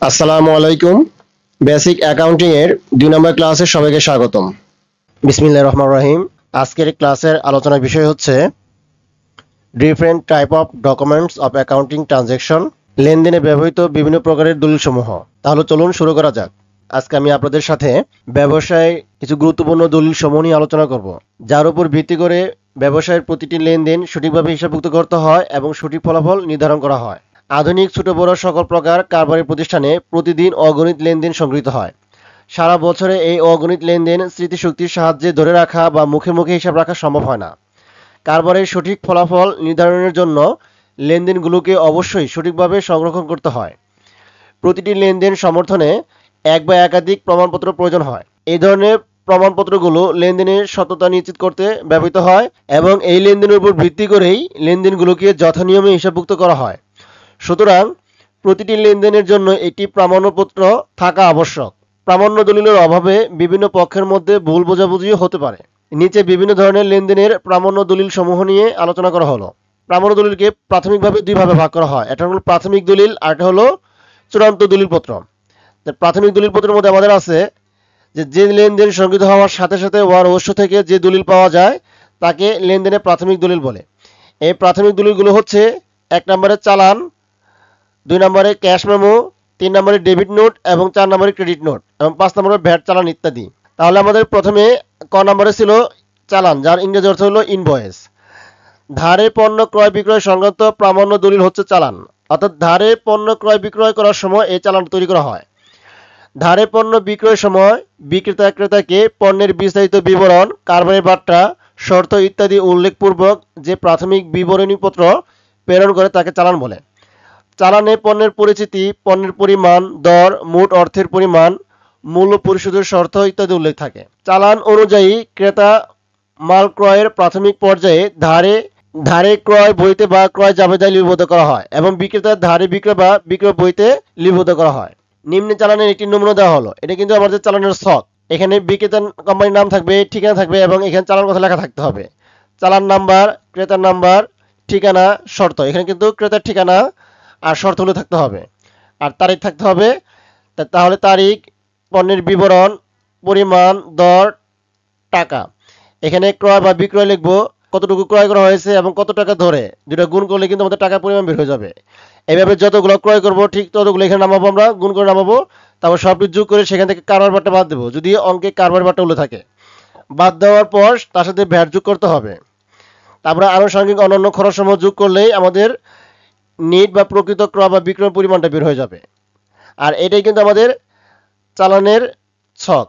আসসালামু আলাইকুম। Basic accounting এর 2 নম্বর ক্লাসে সবাইকে স্বাগতম। বিসমিল্লাহির রহমানির রহিম। আজকের ক্লাসের আলোচনার বিষয় হচ্ছে different type of documents of accounting transaction, লেনদেনে ব্যবহৃত বিভিন্ন প্রকারের দলিলসমূহ। তাহলে চলুন শুরু করা যাক। আজকে আমি আপনাদের সাথে ব্যবসায় কিছু গুরুত্বপূর্ণ দলিল সমূহ নিয়ে আলোচনা করব, যার উপর ভিত্তি করে ব্যবসায়ের প্রতিটি লেনদেন সঠিকভাবে হিসাবভুক্ত করতে হয় এবং সঠিক ফলাফল নির্ধারণ করা হয়। আধুনিক ছোট বড় সকল প্রকার কারবারি প্রতিষ্ঠানে প্রতিদিন অগণিত লেনদেন সংগৃহীত হয়। সারা বছরে এই অগণিত লেনদেন স্মৃতিশক্তির সাহায্যে ধরে রাখা বা মুখে মুখে হিসাব রাখা সম্ভব হয় না। কারবারের সঠিক ফলাফল নির্ধারণের জন্য লেনদেনগুলোকে অবশ্যই সঠিকভাবে সংরক্ষণ করতে হয়। প্রতিটি লেনদেন সমর্থনে এক বা একাধিক প্রমাণপত্র প্রয়োজন হয়। এই ধরনের প্রমাণপত্রগুলো লেনদেনের সততা নিশ্চিত করতে ব্যবহৃত হয় এবং এই লেনদেনের উপর ভিত্তি করেই লেনদেনগুলোকে যথানিয়মে হিসাবভুক্ত করা হয়। সুতরাং প্রতিটি লেনদেনের জন্য একটি প্রামাণ্যপত্র থাকা আবশ্যক। প্রামাণ্য দলিলের অভাবে বিভিন্ন পক্ষের মধ্যে ভুল বোঝাবুঝিও হতে পারে। নিচে বিভিন্ন ধরনের লেনদেনের প্রামাণ্য দলিল সমূহ নিয়ে আলোচনা করা হলো। প্রামাণ্য দলিলকে প্রাথমিকভাবে দুই ভাবে ভাগ করা হয়। এটা হলো প্রাথমিক দলিল আর এটা হলো চূড়ান্ত দলিলপত্র। প্রাথমিক দলিলপত্রের মধ্যে আমাদের আছে যে লেনদেন সংগৃহীত হওয়ার সাথে সাথে ওয়ার উৎস থেকে যে দলিল পাওয়া যায় তাকে লেনদেনের প্রাথমিক দলিল বলে। এই প্রাথমিক দলিলগুলো হচ্ছে 1 নম্বরে চালান, 2 নম্বরে ক্যাশ মেমো, 3 নম্বরে ডেবিট নোট এবং 4 নম্বরে ক্রেডিট নোট এবং 5 নম্বরে ভ্যাট চালান ইত্যাদি। তাহলে আমাদের প্রথমে ক নম্বরে ছিল চালান, যার ইংরেজি অর্থ হলো ইনভয়েস। ধারে পণ্য ক্রয় বিক্রয় সংক্রান্ত প্রামাণ্য দলিল হচ্ছে চালান, অর্থাৎ ধারে পণ্য ক্রয় বিক্রয় করার সময় এই চালান তৈরি করা হয়। ধারে পণ্য বিক্রয়ের সময় বিক্রেতা ক্রেতাকে পণ্যের বিস্তারিত বিবরণ, কারবারের বার্তা, শর্ত ইত্যাদি উল্লেখপূর্বক যে প্রাথমিক বিবরণীপত্র প্রেরণ করে তাকে চালান বলে। চালানে পণ্যের পরিচিতি, পণ্যের পরিমাণ, দর, মোট অর্থের পরিমাণ, মূল্য পরিশোধের শর্ত ইত্যাদি উল্লেখ থাকে। চালান অনুযায়ী ক্রেতা মাল ক্রয়ের প্রাথমিক পর্যায়ে ধারে ক্রয় বইতে বা ক্রয় জাবেদায় লিপিবদ্ধ করা হয় এবং বিক্রেতার ধারে বিক্রয় বা বিক্রয় বইতে লিপিবদ্ধ করা হয়। নিম্নে চালানের একটি নমুনা দেওয়া হলো। এটা কিন্তু আমাদের চালানের ছক। এখানে বিক্রেতা কোম্পানির নাম থাকবে, ঠিকানা থাকবে এবং এখানে চালান কথা লেখা থাকতে হবে। চালান নাম্বার, ক্রেতার নাম্বার, ঠিকানা, শর্ত। এখানে কিন্তু ক্রেতার ঠিকানা আর শর্তগুলো থাকতে হবে আর তারিখ থাকতে হবে। তাহলে তারিখ, পণ্যের বিবরণ, পরিমাণ, দর, টাকা। এখানে ক্রয় বা বিক্রয় লিখবো, কতটুকু ক্রয় করা হয়েছে এবং কত টাকা ধরে, দুটো গুণ করলে কিন্তু আমাদের টাকার পরিমাণ বের হয়ে যাবে। এইভাবে যতগুলো ক্রয় করব ঠিক ততগুলো এখানে নামাবো, আমরা গুণ করে নামাবো। তারপর সবকিছু যোগ করে সেখান থেকে কারবার বারটা বাদ দেবো, যদি অঙ্কে কারবার বারটা উল্লেখ থাকে। বাদ দেওয়ার পর তার সাথে ভ্যাট যোগ করতে হবে। তারপরে আনুষঙ্গিক অন্যান্য খরচ সমূহ যোগ করলেই আমাদের নেট বা প্রকৃত ক্রয় বা বিক্রয় পরিমাণটা বের হয়ে যাবে। আর এটাই কিন্তু আমাদের চালানের ছক।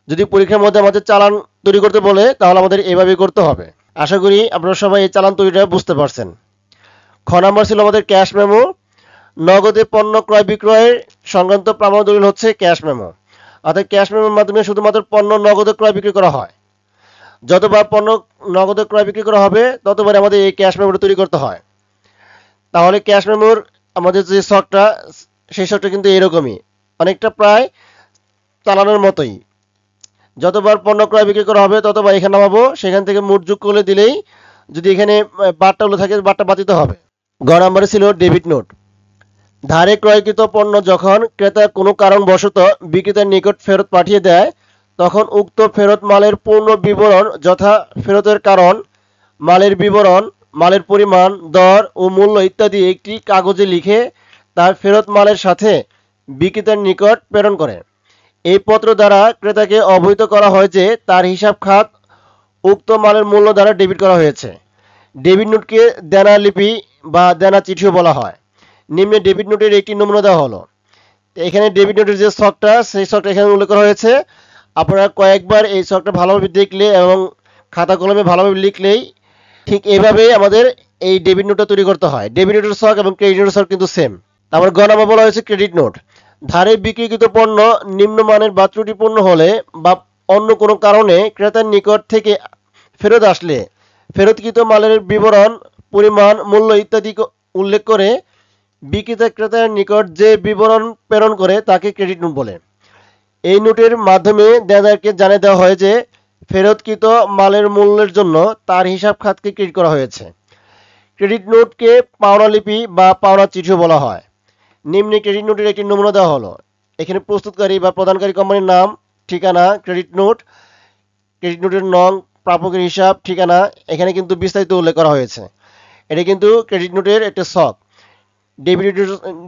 যদি পরীক্ষার মধ্যে আমাদের চালান তৈরি করতে বলে তাহলে আমাদের এভাবেই করতে হবে। আশা করি আপনারা সবাই এই চালান তৈরিটা বুঝতে পারছেন। খ নাম্বার ছিল আমাদের ক্যাশ মেমো। নগদে পণ্য ক্রয় বিক্রয়ের সংক্রান্ত প্রামাণ্য দলিল হচ্ছে ক্যাশ মেমো। অর্থাৎ ক্যাশ মেমোর মাধ্যমে শুধুমাত্র পণ্য নগদে ক্রয় বিক্রি করা হয়। যতবার পণ্য নগদে ক্রয় বিক্রি করা হবে ততবার আমাদের এই ক্যাশ মেমোটা তৈরি করতে হয়। তাহলে ক্যাশ মেমোর আমাদের যে ছকটা, সেই ছকটা কিন্তু এরকমই, অনেকটা প্রায় চালানোর মতোই। যতবার পণ্য ক্রয় বিক্রি করা হবে ততবার এখানে নামাবো, সেখান থেকে মোট যোগ করে দিলেই যদি এখানে বারটা উল্লেখ থাকে বারটা বাদ দিতে হবে। গ নম্বরে ছিল ডেবিট নোট। ধারে ক্রয়কৃত পণ্য যখন ক্রেতা কোনো কারণবশত বিক্রেতার নিকট ফেরত পাঠিয়ে দেয় তখন উক্ত ফেরত মালের পূর্ণ বিবরণ যথা ফেরতের কারণ, মালের বিবরণ, মালের পরিমাণ, দর ও মূল্য ইত্যাদি একটি কাগজে লিখে তার ফেরত মালের সাথে বিক্রেতার নিকট প্রেরণ করে। এই পত্র দ্বারা ক্রেতাকে অবহিত করা হয় যে তার হিসাব খাত উক্ত মালের মূল্য দ্বারা ডেবিট করা হয়েছে। ডেবিট নোটকে দেনা লিপি বা দেনা চিঠিও বলা হয়। নিম্নে ডেবিট নোটের একটি নমুনা দেওয়া হলো। এখানে ডেবিট নোটের যে ছকটা, সেই ছকটা এখানে উল্লেখ করা হয়েছে। আপনারা কয়েকবার এই ছকটা ভালোভাবে দেখলে এবং খাতা কলমে ভালোভাবে লিখলেই ঠিক এভাবেই আমাদের এই ডেবিট নোটটা তৈরি করতে হয়। ডেবিট নোটের ছক এবং ক্রেডিট নোটের ছক কিন্তু সেম। তারপর গ নম্বর বলা হয়েছে ক্রেডিট নোট। ধারে বিক্রিকৃত পণ্য নিম্নমানের বা ত্রুটিপূর্ণ হলে বা অন্য কোনো কারণে ক্রেতার নিকট থেকে ফেরত আসলে ফেরতকৃত মালের বিবরণ, পরিমাণ, মূল্য ইত্যাদি উল্লেখ করে বিক্রেতা ক্রেতার নিকট যে বিবরণ প্রেরণ করে তাকে ক্রেডিট নোট বলে। এই নোটের মাধ্যমে দেনাদারকে জানিয়ে দেওয়া হয় যে ফেরতকৃত মালের মূল্যের জন্য তার হিসাব খাতকে ক্রেডিট করা হয়েছে। ক্রেডিট নোটকে পাওনা লিপি বা পাওনা চিঠিও বলা হয়। নিম্নে ক্রেডিট নোটের একটি নমুনা দেওয়া হলো। এখানে প্রস্তুতকারী বা প্রদানকারী কোম্পানির নাম, ঠিকানা, ক্রেডিট নোটের নং, প্রাপকের হিসাব, ঠিকানা, এখানে কিন্তু বিস্তারিত উল্লেখ করা হয়েছে। এটা কিন্তু ক্রেডিট নোটের একটা ছক।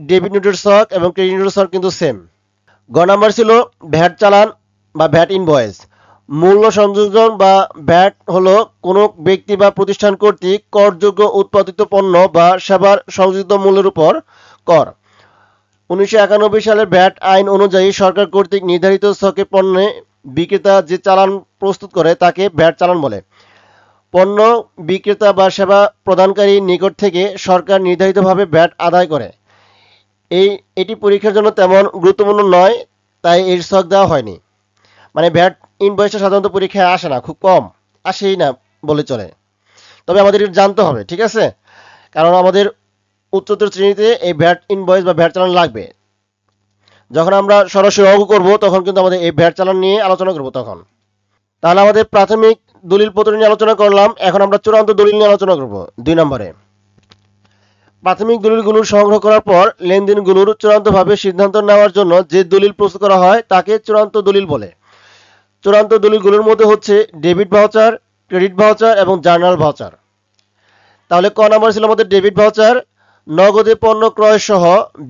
ডেবিট নোটের ছক এবং ক্রেডিট নোটের ছক কিন্তু সেম। গ নাম্বার ছিল ভ্যাট চালান বা ভ্যাট ইনভয়েস। মূল্য সংযোজন বা ভ্যাট হলো কোনো ব্যক্তি বা প্রতিষ্ঠান কর্তৃক করযোগ্য উৎপাদিত পণ্য বা সেবার সংযোজিত মূল্যের উপর কর। 1991 সালের ভ্যাট আইন অনুযায়ী সরকার কর্তৃক নির্ধারিত ছকে পণ্যে বিক্রেতা যে চালান প্রস্তুত করে তাকে ভ্যাট চালান বলে। পণ্য বিক্রেতা বা সেবা প্রদানকারী নিকট থেকে সরকার নির্ধারিতভাবে ভ্যাট আদায় করে। এটি পরীক্ষার জন্য তেমন গুরুত্বপূর্ণ নয়, তাই এর ছক দেওয়া হয়নি। মানে ভ্যাট ইনভয়েসটা সাধারণত পরীক্ষায় আসে না, খুব কম আসেই না বলে চলে। তবে আমাদের জানতে হবে, ঠিক আছে, কারণ আমাদের উচ্চতর শ্রেণীতে এই ভ্যাট ইনভয়েস বা ভ্যাট চালান লাগবে। যখন আমরা সরাসরি অঙ্ক করব তখন কিন্তু আমাদের এই ভ্যাট চালান নিয়ে আলোচনা করব তখন। তাহলে আমাদের প্রাথমিক দলিলপত্র নিয়ে আলোচনা করলাম, এখন আমরা চূড়ান্ত দলিল নিয়ে আলোচনা করব। 2 নম্বরে প্রাথমিক দলিলগুলো সংগ্রহ করার পর লেনদেনগুলোর চূড়ান্তভাবে সিদ্ধান্ত নেওয়ার জন্য যে দলিল প্রস্তুত করা হয় তাকে চূড়ান্ত দলিল বলে। চূড়ান্ত দলিলগুলোর মধ্যে হচ্ছে ডেবিট ভাউচার, ক্রেডিট ভাউচার এবং জার্নাল ভাউচার। তাহলে ক নাম্বার ছিল আমাদের ডেবিট ভাউচার। নগদে পণ্য ক্রয় সহ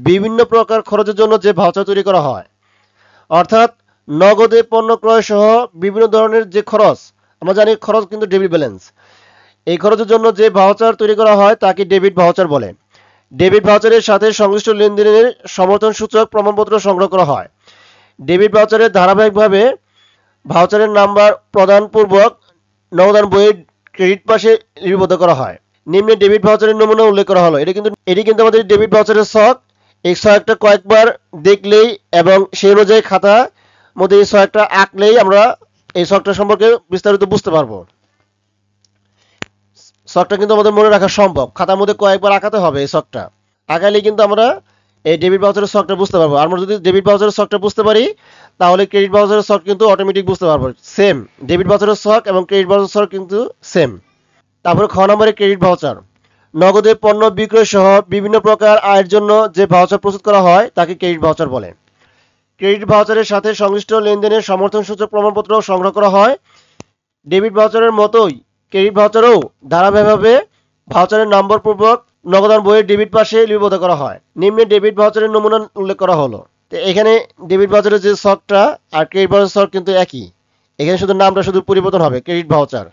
বিভিন্ন প্রকার খরচের জন্য যে ভাউচার তৈরি করা হয়, অর্থাৎ নগদে পণ্য ক্রয় সহ বিভিন্ন ধরনের যে খরচ, আমরা জানি খরচ কিন্তু ডেবিট ব্যালেন্স, এই খরচের জন্য যে ভাউচার তৈরি করা হয় তাকে ডেবিট ভাউচার বলে। ডেবিট ভাউচারের সাথে সংশ্লিষ্ট লেনদেনের সমর্থন সূচক প্রমাণপত্র সংগ্রহ করা হয়। ডেবিট ভাউচারের ধারাবাহিকভাবে ভাউচারের নাম্বার প্রদানপূর্বক নগদান বইয়ের ক্রেডিট পাশে লিপিবদ্ধ করা হয়। নিম্নে ডেবিট ভাউচারের নমুনা উল্লেখ করা হলো। এটি কিন্তু আমাদের ডেবিট ভাউচারের ছক। এই ছকটা কয়েকবার দেখলেই এবং সেই অনুযায়ী খাতা মধ্যে এই ছকটা আঁকলেই আমরা এই ছকটা সম্পর্কে বিস্তারিত বুঝতে পারবো। ছকটা কিন্তু আমাদের মনে রাখা সম্ভব, খাতার মধ্যে কয়েকবার আঁকাতে হবে। এই ছকটা আঁকালেই কিন্তু আমরা এই ডেবিট ভাউচারের ছকটা বুঝতে পারবো। আমরা যদি ডেবিট ভাউচারের ছকটা বুঝতে পারি তাহলে ক্রেডিট ভাউচারের ছক কিন্তু অটোমেটিক বুঝতে পারবো। সেম ডেবিট ভাউচারের ছক এবং ক্রেডিট ভাউচারের ছক কিন্তু সেম। তারপরে খ নম্বরে ক্রেডিট ভাউচার। নগদে পণ্য বিক্রয় সহ বিভিন্ন প্রকার আয়ের জন্য যে ভাউচার প্রস্তুত করা হয় তাকে ক্রেডিট ভাউচার বলে। ক্রেডিট ভাউচারের সাথে সংশ্লিষ্ট লেনদেনের সমর্থন সূচক প্রমাণপত্র সংগ্রহ করা হয়। ডেবিট ভাউচারের মতোই ক্রেডিট ভাউচারও ধারাবাহিকভাবে ভাউচারের নম্বর পূর্বক নগদান বইয়ের ডেবিট পাশে লিপিবদ্ধ করা হয়। নিম্নে ডেবিট ভাউচারের নমুনা উল্লেখ করা হলো। তো এখানে ডেবিট ভাউচারের যে ছকটা আর ক্রেডিট ভাউচারের ছক কিন্তু একই, এখানে শুধু নামটা শুধু পরিবর্তন হবে, ক্রেডিট ভাউচার।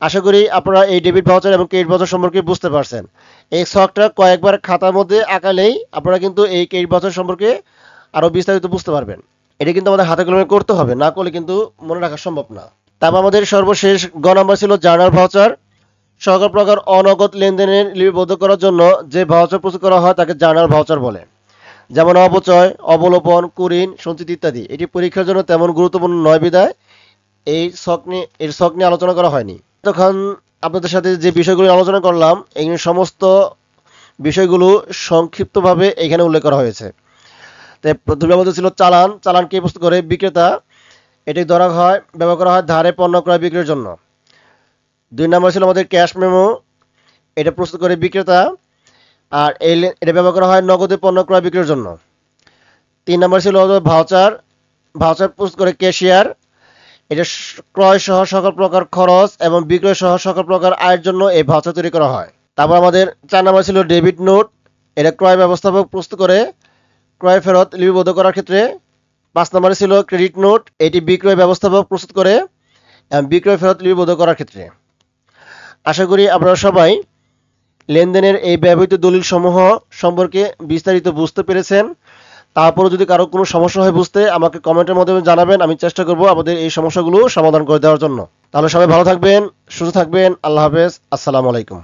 আশা করি আপনারা এই ডেবিট ভাউচার এবং ক্রেডিট ভাউচার সম্পর্কে বুঝতে পারছেন। এই ছকটা কয়েকবার খাতার মধ্যে আঁকালেই আপনারা কিন্তু এই ক্রেডিট ভাউচার সম্পর্কে আরো বিস্তারিত বুঝতে পারবেন। এটা কিন্তু আমাদের হাতে কলমে করতে হবে, না করলে কিন্তু মনে রাখা সম্ভব না। তারপর আমাদের সর্বশেষ গ নাম্বার ছিল জার্নাল ভাউচার। সকল প্রকার অনগদ লেনদেনের লিপিবদ্ধ করার জন্য যে ভাউচার প্রস্তুত করা হয় তাকে জার্নাল ভাউচার বলে, যেমন অবচয়, অবলোপন, কুরিন, সঞ্চিত ইত্যাদি। এটি পরীক্ষার জন্য তেমন গুরুত্বপূর্ণ নয় বিধায় এর ছক নিয়ে আলোচনা করা হয়নি। তখন আপনাদের সাথে যে বিষয়গুলো আলোচনা করলাম এই সমস্ত বিষয়গুলো সংক্ষিপ্তভাবে এখানে উল্লেখ করা হয়েছে। তাই প্রথমে আমাদের ছিল চালান। চালান কে প্রস্তুত করে? বিক্রেতা। এটি ব্যবহার করা হয় ধারে পণ্য ক্রয় বিক্রির জন্য। 2 নম্বর ছিল আমাদের ক্যাশ মেমো। এটা প্রস্তুত করে বিক্রেতা, আর এটা ব্যবহার করা হয় নগদে পণ্য ক্রয় বিক্রির জন্য। 3 নম্বর ছিল ভাউচার। ভাউচার প্রস্তুত করে ক্যাশিয়ার। এটা ক্রয় সহ সকল প্রকার খরচ এবং বিক্রয় সহ সকল প্রকার আয়ের জন্য এই ভাউচার তৈরি করা হয়। তারপর আমাদের 4 নম্বর ছিল ডেবিট নোট। এটা ক্রয় ব্যবস্থাপক প্রস্তুত করে ক্রয় ফেরত লিপিবদ্ধ করার ক্ষেত্রে। 5 নম্বরে ছিল ক্রেডিট নোট। এটি বিক্রয় ব্যবস্থাপক প্রস্তুত করে বিক্রয় ফেরত লিপিবদ্ধ করার ক্ষেত্রে। আশা করি আপনারা সবাই লেনদেনের এই ব্যবহৃত দলিল সমূহ সম্পর্কে বিস্তারিত বুঝতে পেরেছেন। তারপরে যদি কারো কোনো সমস্যা হয় বুঝতে, আমাকে কমেন্টের মাধ্যমে জানাবেন। আমি চেষ্টা করব আমাদের এই সমস্যাগুলো সমাধান করে দেওয়ার জন্য। তাহলে সবাই ভালো থাকবেন, সুস্থ থাকবেন। আল্লাহ হাফেজ। আসসালামু আলাইকুম।